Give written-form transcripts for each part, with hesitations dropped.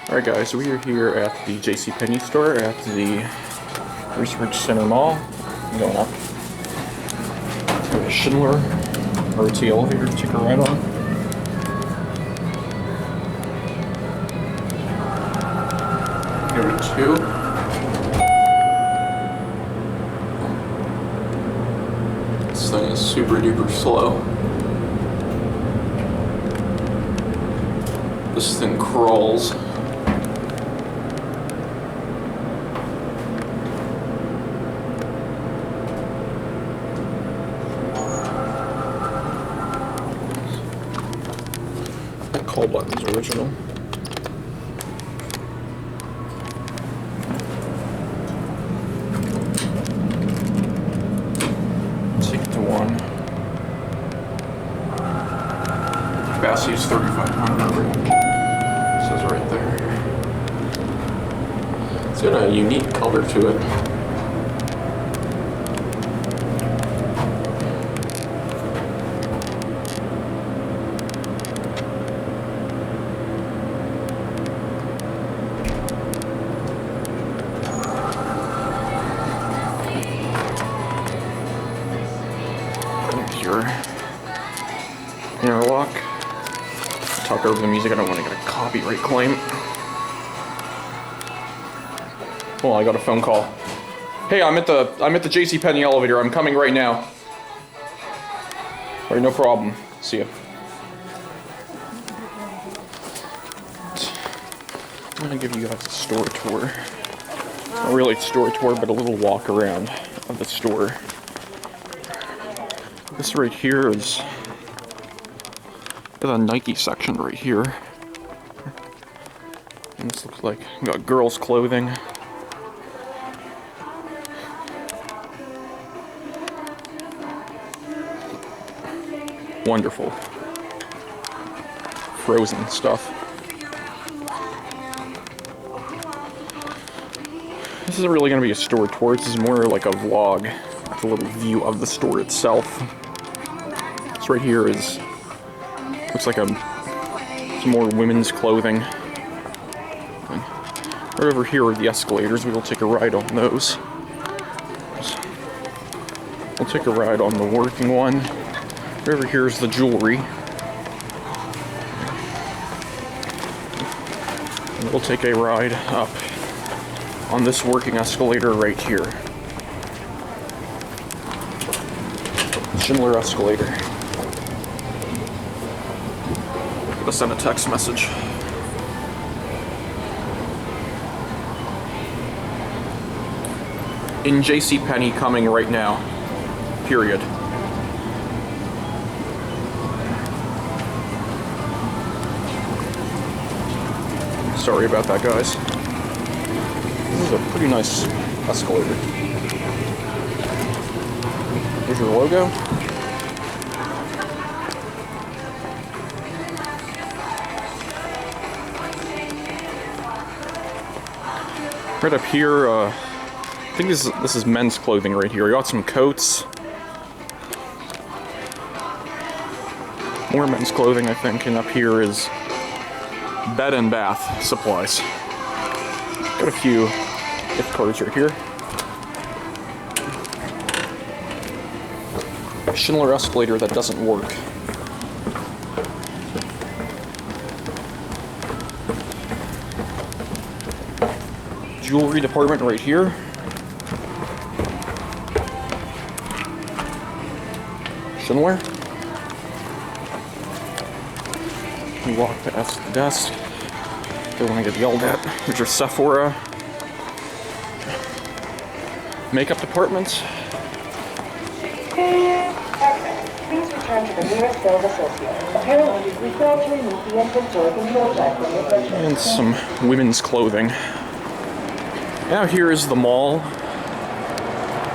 Alright guys, we are here at the JCPenney store at the Research Center Mall. I'm going up. Let's go to Schindler RT elevator to take a ride on. Go to 2. This thing is super duper slow. This thing crawls. The call button's original. Take it to 1. Capacity is 3,500. Says right there. It's got a unique color to it. Your interlock. Talk over the music. I don't want to get a copyright claim. Well, I got a phone call. Hey, I'm at the JCPenney elevator. I'm coming right now. Alright, no problem. See ya. I'm gonna give you guys a store tour. Not really a store tour, but a little walk around of the store. This right here is got a Nike section right here. And this looks like we got girls' clothing. Wonderful. Frozen stuff. This isn't really going to be a store tour. This is more like a vlog. It's a little view of the store itself. This right here is looks like some more women's clothing. And right over here are the escalators. We will take a ride on those. We'll take a ride on the working one. Right over here is the jewelry. And we'll take a ride up on this working escalator right here. Schindler escalator. I'll send a text message. In JCPenney coming right now. Period. Sorry about that, guys. This is a pretty nice escalator. Here's your logo. Right up here, I think this is men's clothing right here. We got some coats. More men's clothing, I think, and up here is bed and bath supplies. Got a few gift cards right here. A Schindler escalator that doesn't work. Jewelry department right here. Schindler. We walk past the desk. Don't want to get yelled at. Here's your Sephora. Makeup department. Please return to the nearest sales associate. Apparently, we failed to remove the inventory control jack from your purchase. And some women's clothing. Now here is the mall.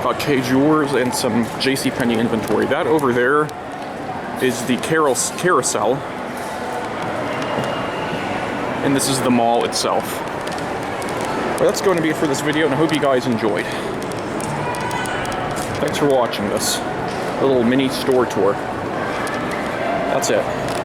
Got K Jewelers and some JCPenney inventory. That over there is the carousel. And this is the mall itself. Well, that's going to be it for this video, and I hope you guys enjoyed. Thanks for watching this little mini store tour. That's it.